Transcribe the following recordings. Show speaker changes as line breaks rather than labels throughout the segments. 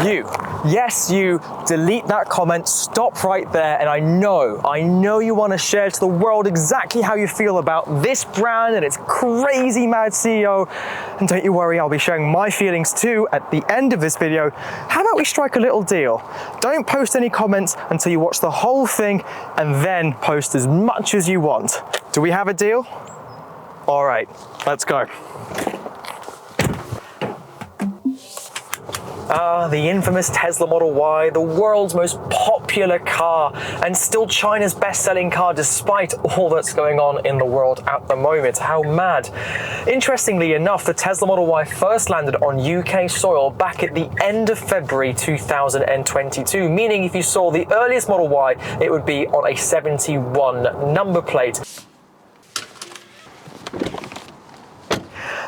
You. Yes, you. Delete that comment, stop right there, and I know you want to share to the world exactly how you feel about this brand and its crazy mad CEO. And don't you worry, I'll be sharing my feelings too at the end of this video. How about we strike a little deal? Don't post any comments until you watch the whole thing, and then post as much as you want. Do we have a deal? All right, let's go. The infamous Tesla Model Y, the world's most popular car, and still China's best-selling car despite all that's going on in the world at the moment. How mad. Interestingly enough, the Tesla Model Y first landed on UK soil back at the end of February 2022, meaning if you saw the earliest Model Y, it would be on a 71 number plate.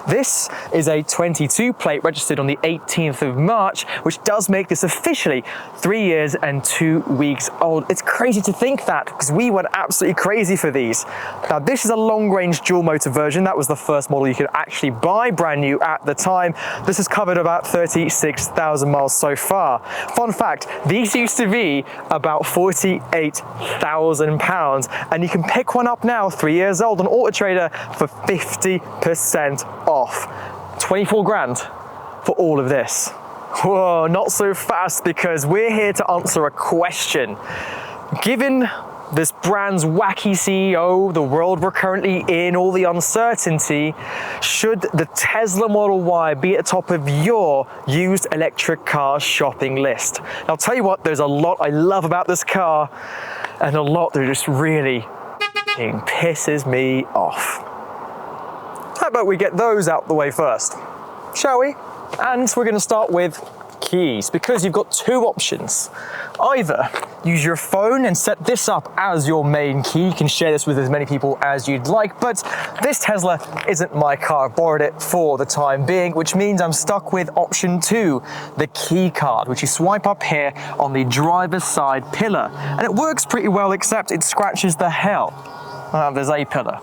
This is a 22 plate registered on the 18th of March, which does make this officially 3 years and 2 weeks old. It's crazy to think that, because we went absolutely crazy for these. Now, this is a long-range dual-motor version. That was the first model you could actually buy brand new at the time. This has covered about 36,000 miles so far. Fun fact, these used to be about £48,000, and you can pick one up now, 3 years old, on Auto Trader for 50% off. 24 grand for all of this. Whoa, not so fast, because we're here to answer a question. Given this brand's wacky CEO, the world we're currently in, all the uncertainty, should the Tesla Model Y be at the top of your used electric car shopping list? And I'll tell you what, there's a lot I love about this car, and a lot that just really pisses me off. How about we get those out the way first, shall we? And we're going to start with keys, because you've got two options. Either use your phone and set this up as your main key. You can share this with as many people as you'd like, but this Tesla isn't my car. I borrowed it for the time being, which means I'm stuck with option 2, the key card, which you swipe up here on the driver's side pillar. And it works pretty well, except it scratches the hell out of this A pillar.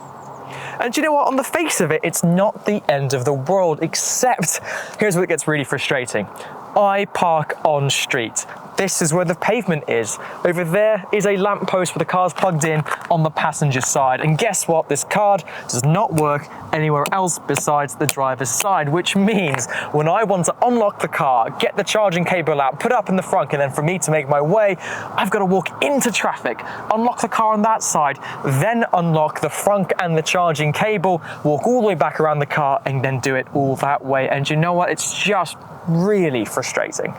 And do you know what? On the face of it, it's not the end of the world, except here's where it gets really frustrating. I park on street. This is where the pavement is. Over there is a lamppost where the car's plugged in on the passenger side. And guess what? This card does not work anywhere else besides the driver's side, which means when I want to unlock the car, get the charging cable out, put it up in the front, and then for me to make my way, I've got to walk into traffic, unlock the car on that side, then unlock the frunk and the charging cable, walk all the way back around the car, and then do it all that way. And you know what? It's just really frustrating.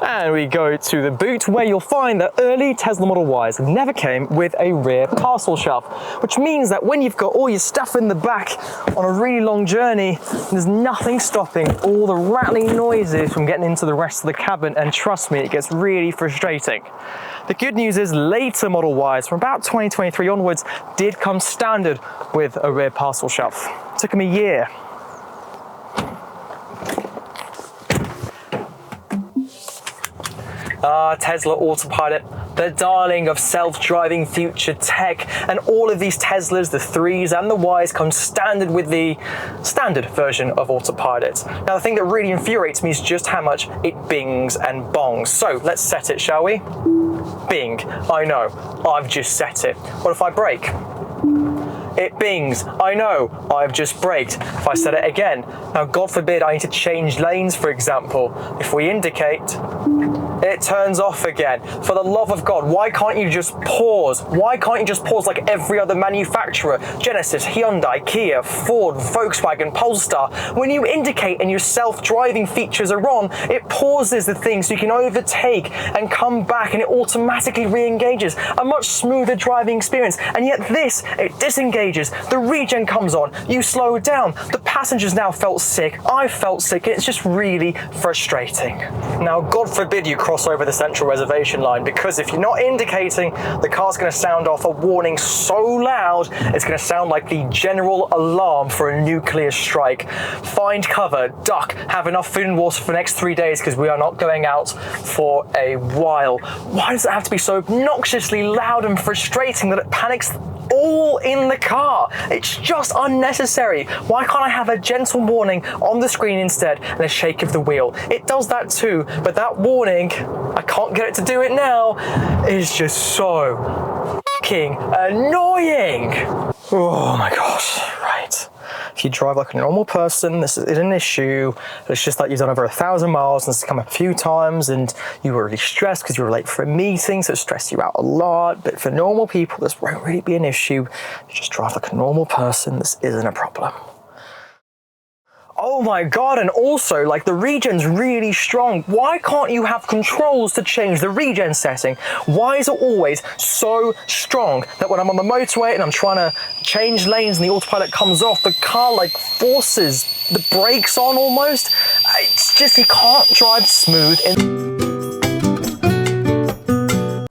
And we go to the boot, where you'll find that early Tesla Model Ys never came with a rear parcel shelf, which means that when you've got all your stuff in the back on a really long journey, there's nothing stopping all the rattling noises from getting into the rest of the cabin, and trust me, it gets really frustrating. The good news is later Model Ys from about 2023 onwards did come standard with a rear parcel shelf. It took them a year. Tesla Autopilot, the darling of self-driving future tech, and all of these Teslas, the 3s and the Ys, come standard with the standard version of Autopilot. Now, the thing that really infuriates me is just how much it bings and bongs. So let's set it, shall we? Bing. I know, I've just set it. What if I brake? It bings. I know, I've just braked. If I set it again, now God forbid I need to change lanes, for example. If we indicate, it turns off again. For the love of God, why can't you just pause? Why can't you just pause like every other manufacturer? Genesis, Hyundai, Kia, Ford, Volkswagen, Polestar. When you indicate and your self-driving features are on, it pauses the thing so you can overtake and come back, and it automatically re-engages. A much smoother driving experience. And yet this, it disengages. The regen comes on, you slow down. The passengers now felt sick, I felt sick, and it's just really frustrating. Now, God forbid you cross over the central reservation line, because if you're not indicating, the car's going to sound off a warning so loud, it's going to sound like the general alarm for a nuclear strike. Find cover, duck, have enough food and water for the next 3 days, because we are not going out for a while. Why does it have to be so obnoxiously loud and frustrating that it panics all in the car. It's just unnecessary. Why can't I have a gentle warning on the screen instead and a shake of the wheel? It does that too, but that warning, I can't get it to do it now, is just so fucking annoying. Oh my gosh, right. If you drive like a normal person, this is an issue. It's just that you've done over 1,000 miles and it's come up a few times and you were really stressed because you were late for a meeting, so it stressed you out a lot. But for normal people, this won't really be an issue. You just drive like a normal person, this isn't a problem. Oh my god, and also, like, the regen's really strong. Why can't you have controls to change the regen setting? Why is it always so strong that when I'm on the motorway and I'm trying to change lanes and the autopilot comes off, the car like forces the brakes on almost? It's just, you can't drive smooth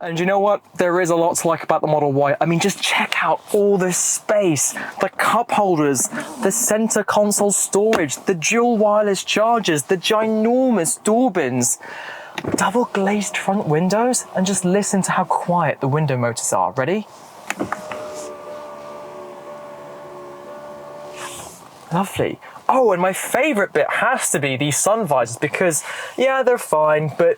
And you know what? There is a lot to like about the Model Y. I mean, just check out all this space, the cup holders, the center console storage, the dual wireless chargers, the ginormous door bins, double glazed front windows, and just listen to how quiet the window motors are. Ready? Lovely. Oh, and my favorite bit has to be these sun visors because, yeah, they're fine, but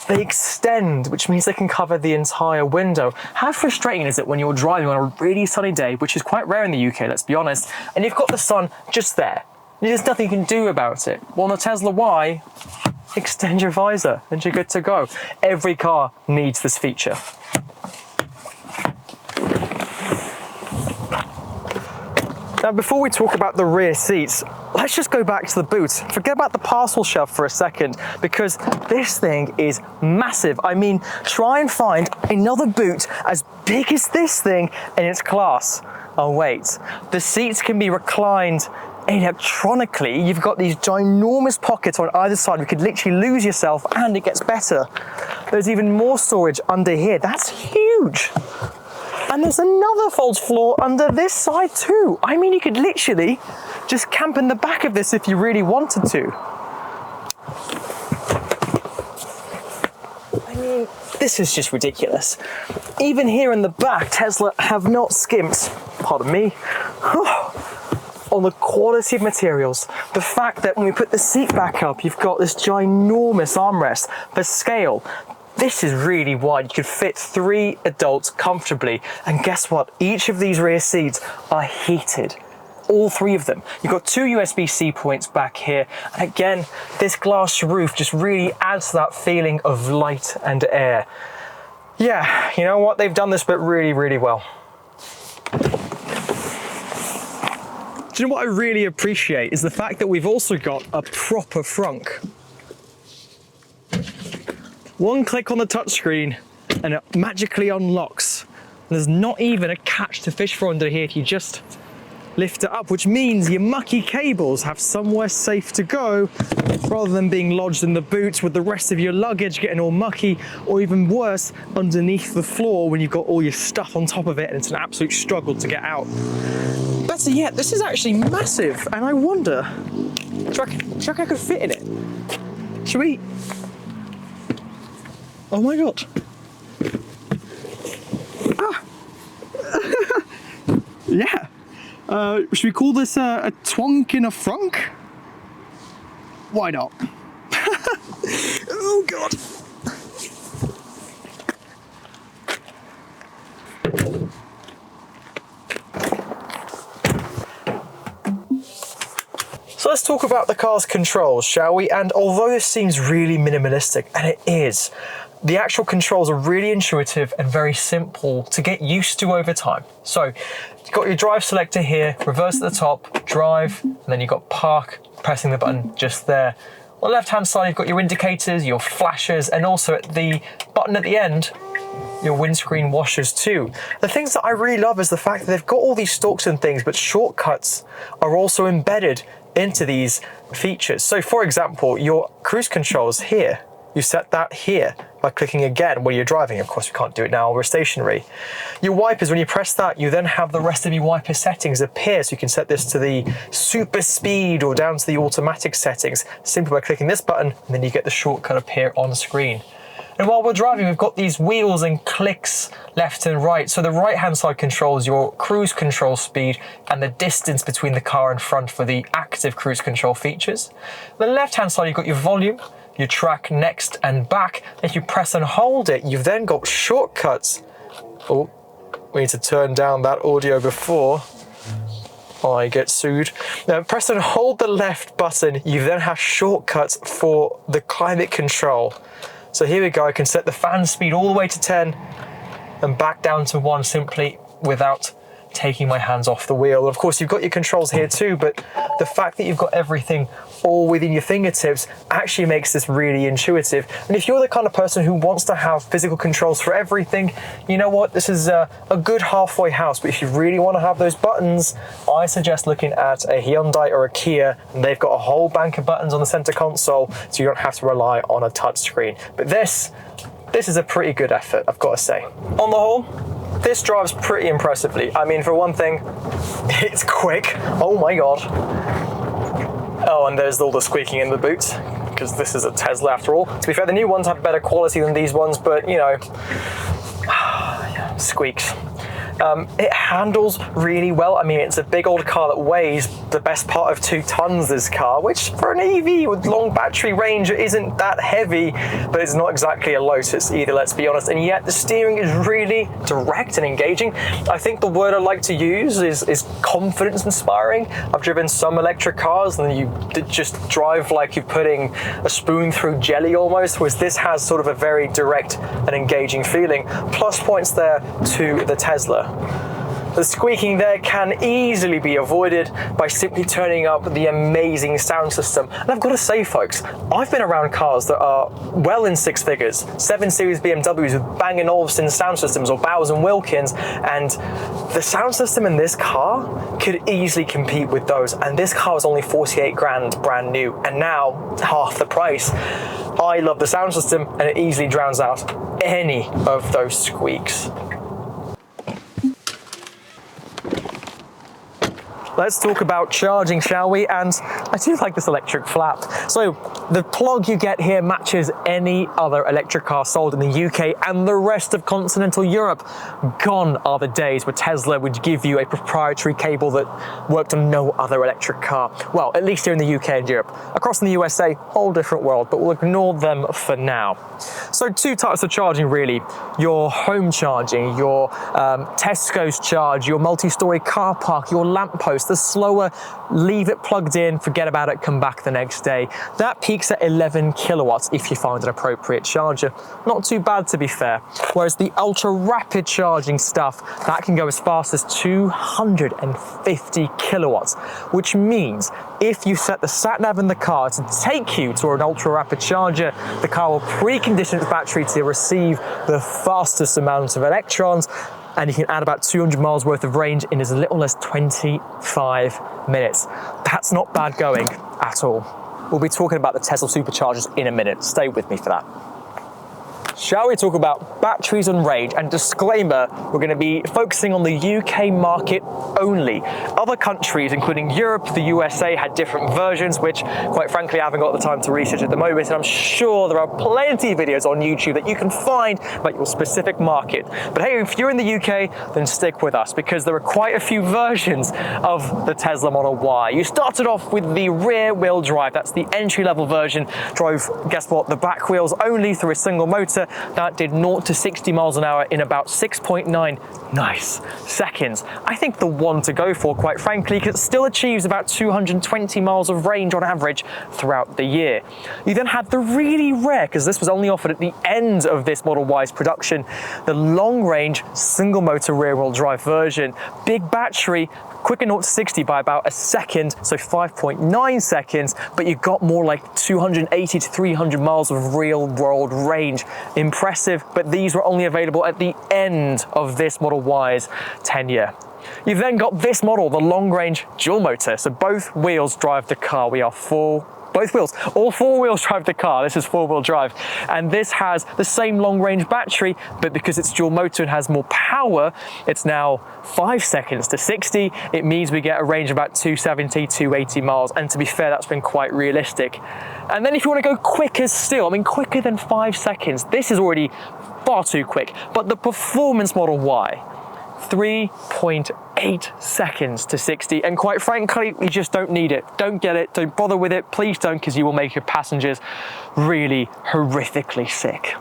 they extend, which means they can cover the entire window. How frustrating is it when you're driving on a really sunny day, which is quite rare in the UK, let's be honest, and you've got the sun just there. There's nothing you can do about it. Well, on a Tesla Y, extend your visor and you're good to go. Every car needs this feature. Now, before we talk about the rear seats, let's just go back to the boot. Forget about the parcel shelf for a second, because this thing is massive. I mean, try and find another boot as big as this thing in its class. Oh wait, the seats can be reclined electronically. You've got these ginormous pockets on either side. You could literally lose yourself, and it gets better. There's even more storage under here. That's huge. And there's another false floor under this side too. I mean, you could literally just camp in the back of this if you really wanted to. I mean, this is just ridiculous. Even here in the back, Tesla have not skimped, pardon me, on the quality of materials. The fact that when we put the seat back up, you've got this ginormous armrest for scale. This is really wide. You could fit 3 adults comfortably. And guess what? Each of these rear seats are heated. All 3 of them. You've got 2 USB-C points back here. And again, this glass roof just really adds to that feeling of light and air. Yeah, you know what? They've done this bit really, really well. Do you know what I really appreciate is the fact that we've also got a proper frunk. One click on the touchscreen and it magically unlocks. There's not even a catch to fish for under here if you just lift it up, which means your mucky cables have somewhere safe to go rather than being lodged in the boot with the rest of your luggage getting all mucky, or even worse, underneath the floor when you've got all your stuff on top of it and it's an absolute struggle to get out. Better yet, this is actually massive, and I wonder, do you reckon I could fit in it? Should we? Oh my god. Ah. Yeah. Should we call this a twonk in a frunk? Why not? Oh god. So let's talk about the car's controls, shall we? And although this seems really minimalistic, and it is, the actual controls are really intuitive and very simple to get used to over time. So you've got your drive selector here, reverse at the top, drive, and then you've got park, pressing the button just there. On the left-hand side, you've got your indicators, your flashers, and also at the button at the end, your windscreen washers too. The things that I really love is the fact that they've got all these stalks and things, but shortcuts are also embedded into these features. So for example, your cruise controls here, you set that here by clicking again when you're driving. Of course, we can't do it now, we're stationary. Your wipers, when you press that, you then have the rest of your wiper settings appear. So you can set this to the super speed or down to the automatic settings simply by clicking this button, and then you get the shortcut appear on screen. And while we're driving, we've got these wheels and clicks left and right. So the right-hand side controls your cruise control speed and the distance between the car and front for the active cruise control features. The left-hand side, you've got your volume, your track, next and back. If you press and hold it, you've then got shortcuts. Oh, we need to turn down that audio before I get sued. Now press and hold the left button, you then have shortcuts for the climate control. So here we go, I can set the fan speed all the way to 10 and back down to 1 simply without taking my hands off the wheel. Of course, you've got your controls here too, but the fact that you've got everything all within your fingertips actually makes this really intuitive. And if you're the kind of person who wants to have physical controls for everything, you know what, this is a good halfway house. But if you really want to have those buttons, I suggest looking at a Hyundai or a Kia, and they've got a whole bank of buttons on the center console, so you don't have to rely on a touch screen. But this is a pretty good effort, I've got to say. On the whole, this drives pretty impressively. I mean, for one thing, it's quick. Oh my God. Oh, and there's all the squeaking in the boot, because this is a Tesla after all. To be fair, the new ones have better quality than these ones, but you know, squeaks. It handles really well. I mean, it's a big old car that weighs the best part of 2 tons, this car, which for an EV with long battery range isn't that heavy, but it's not exactly a Lotus either, let's be honest. And yet the steering is really direct and engaging. I think the word I like to use is confidence inspiring. I've driven some electric cars and you just drive like you're putting a spoon through jelly almost, whereas this has sort of a very direct and engaging feeling. Plus points there to the Tesla. The squeaking there can easily be avoided by simply turning up the amazing sound system. And I've got to say, folks, I've been around cars that are well in 6 figures, 7 Series BMWs with Bang & Olufsen sound systems or Bowers & Wilkins, and the sound system in this car could easily compete with those. And this car was only 48 grand brand new, and now half the price. I love the sound system, and it easily drowns out any of those squeaks. Let's talk about charging, shall we? And I do like this electric flap. So the plug you get here matches any other electric car sold in the UK and the rest of continental Europe. Gone are the days where Tesla would give you a proprietary cable that worked on no other electric car. Well, at least here in the UK and Europe. Across in the USA, whole different world, but we'll ignore them for now. So 2 types of charging really. Your home charging, your Tesco's charge, your multi-story car park, your lamppost. The slower, leave it plugged in, forget about it, come back the next day. That peaks at 11 kilowatts if you find an appropriate charger. Not too bad, to be fair. Whereas the ultra rapid charging stuff, that can go as fast as 250 kilowatts, which means if you set the sat-nav in the car to take you to an ultra rapid charger, the car will precondition its battery to receive the fastest amount of electrons, and you can add about 200 miles worth of range in as little as 25 minutes. That's not bad going at all. We'll be talking about the Tesla Superchargers in a minute. Stay with me for that. Shall we talk about batteries and range? And disclaimer, we're going to be focusing on the UK market only. Other countries, including Europe, the USA, had different versions, which quite frankly I haven't got the time to research at the moment, and I'm sure there are plenty of videos on YouTube that you can find about your specific market. But hey, if you're in the UK, then stick with us, because there are quite a few versions of the Tesla Model Y. You started off with the rear wheel drive. That's the entry-level version. Drove, guess what, the back wheels only through a single motor. That did 0 to 60 miles an hour in about 6.9 seconds. I think the one to go for, quite frankly, because it still achieves about 220 miles of range on average throughout the year. You then had the really rare, because this was only offered at the end of this Model Y's production, the long range single motor rear wheel drive version. Big battery, quicker 0 to 60 by about a second, so 5.9 seconds, but you got more like 280 to 300 miles of real world range. Impressive, but these were only available at the end of this Model Y's tenure. You've then got this model, the long range dual motor, so both wheels drive the car. We are both wheels, all 4 wheels drive the car. This is 4-wheel drive. And this has the same long range battery, but because it's dual motor and has more power, it's now 5 seconds to 60. It means we get a range of about 270, 280 miles. And to be fair, that's been quite realistic. And then if you want to go quicker still, I mean quicker than 5 seconds, this is already far too quick. But the performance Model Y, 3.8 seconds to 60, and quite frankly, you just don't need it. Don't get it, don't bother with it, please don't, because you will make your passengers really horrifically sick.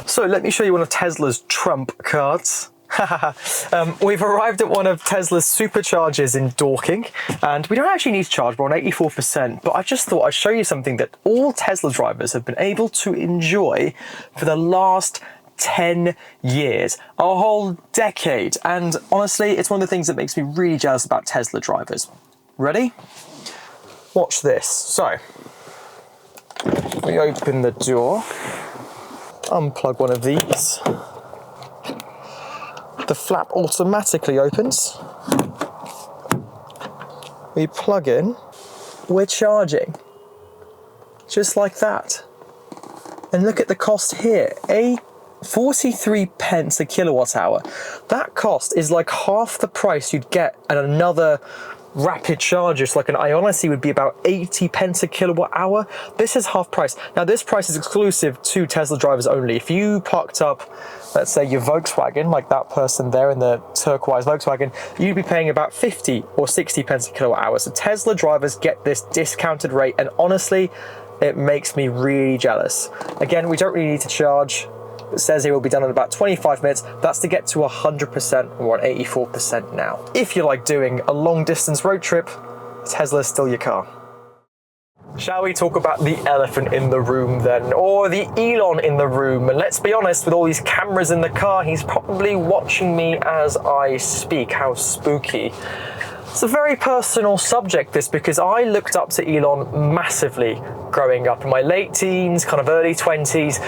So let me show you one of Tesla's trump cards. We've arrived at one of Tesla's Superchargers in Dorking, and we don't actually need to charge, we're on 84%, but I just thought I'd show you something that all Tesla drivers have been able to enjoy for the last 10 years, a whole decade. And honestly, it's one of the things that makes me really jealous about Tesla drivers. Ready? Watch this. So, we open the door, unplug one of these. The flap automatically opens. We plug in. We're charging. Just like that. And look at the cost here. 43 pence a kilowatt hour. That cost is like half the price you'd get at another rapid charger. So like an Ionity would be about 80 pence a kilowatt hour. This is half price. Now this price is exclusive to Tesla drivers only. If you parked up, let's say your Volkswagen, like that person there in the turquoise Volkswagen, you'd be paying about 50 or 60 pence a kilowatt hour. So Tesla drivers get this discounted rate, and honestly, it makes me really jealous. Again, we don't really need to charge. It says it will be done in about 25 minutes. That's to get to 100%, or on 84% now. If you like doing a long distance road trip, Tesla is still your car. Shall we talk about the elephant in the room then, or the Elon in the room? And let's be honest, with all these cameras in the car, he's probably watching me as I speak. How spooky. It's a very personal subject, this, because I looked up to Elon massively growing up in my late teens, kind of early 20s,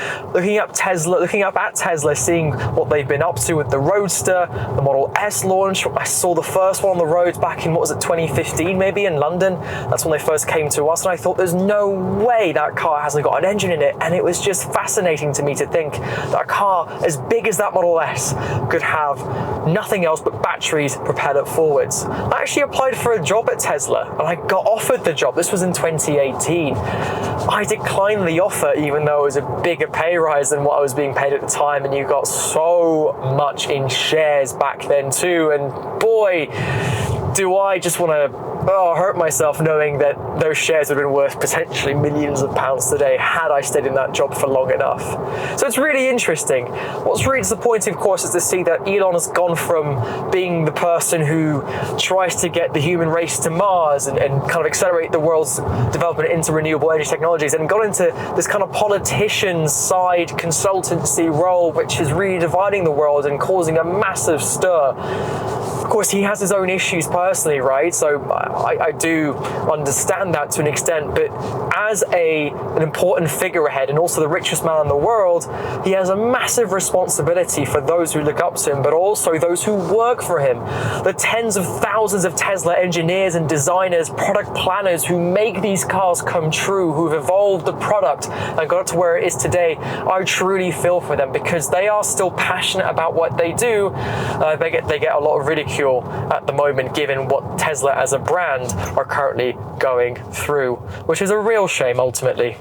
looking up at Tesla, seeing what they've been up to with the Roadster, the Model S launch. I saw the first one on the road back in, what was it, 2015 maybe, in London. That's when they first came to us, and I thought there's no way that car hasn't got an engine in it. And it was just fascinating to me to think that a car as big as that Model S could have nothing else but batteries propel it forwards. I actually applied for a job at Tesla, and I got offered the job. This was in 2018. I declined the offer, even though it was a bigger pay rise than what I was being paid at the time, and you got so much in shares back then too. And boy, do I just want to hurt myself knowing that those shares would have been worth potentially millions of pounds today had I stayed in that job for long enough. So it's really interesting. What's really disappointing, of course, is to see that Elon has gone from being the person who tries to get the human race to Mars and kind of accelerate the world's development into renewable energy technologies, and got into this kind of politician side consultancy role, which is really dividing the world and causing a massive stir. Of course, he has his own issues personally, right? So I do understand that to an extent, but as an important figurehead and also the richest man in the world, he has a massive responsibility for those who look up to him, but also those who work for him. The tens of thousands of Tesla engineers and designers, product planners who make these cars come true, who've evolved the product and got it to where it is today. I truly feel for them because they are still passionate about what they do. They get a lot of ridicule at the moment, given what Tesla as a brand are currently going through, which is a real shame ultimately.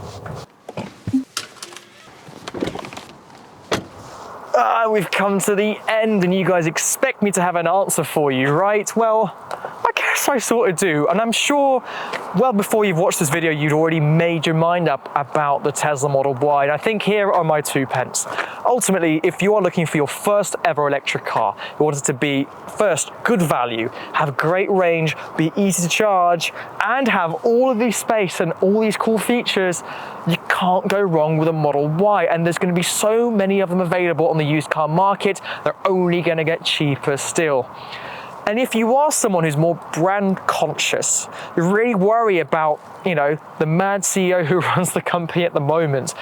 We've come to the end, and you guys expect me to have an answer for you, right? Well, I guess I sort of do, and I'm sure well before you've watched this video you'd already made your mind up about the Tesla Model Y, and I think here are my 2 pence. Ultimately, if you are looking for your first ever electric car, you want it to be, first, good value, have great range, be easy to charge, and have all of this space and all these cool features, you can't go wrong with a Model Y. And there's going to be so many of them available on the used car market, they're only going to get cheaper still. And if you are someone who's more brand conscious, you really worry about, the mad CEO who runs the company at the moment,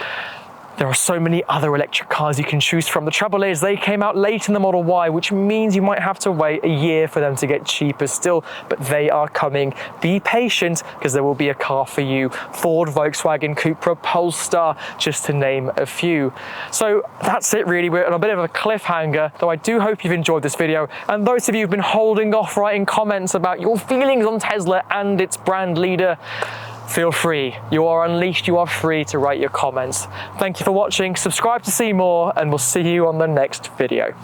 There are so many other electric cars you can choose from. The trouble is they came out late in the Model Y, which means you might have to wait a year for them to get cheaper still, but they are coming. Be patient, because there will be a car for you. Ford, Volkswagen, Cupra, Polestar, just to name a few. So that's it really. We're on a bit of a cliffhanger, though I do hope you've enjoyed this video. And those of you who've been holding off writing comments about your feelings on Tesla and its brand leader, feel free. You are unleashed, you are free to write your comments. Thank you for watching, subscribe to see more, and we'll see you on the next video.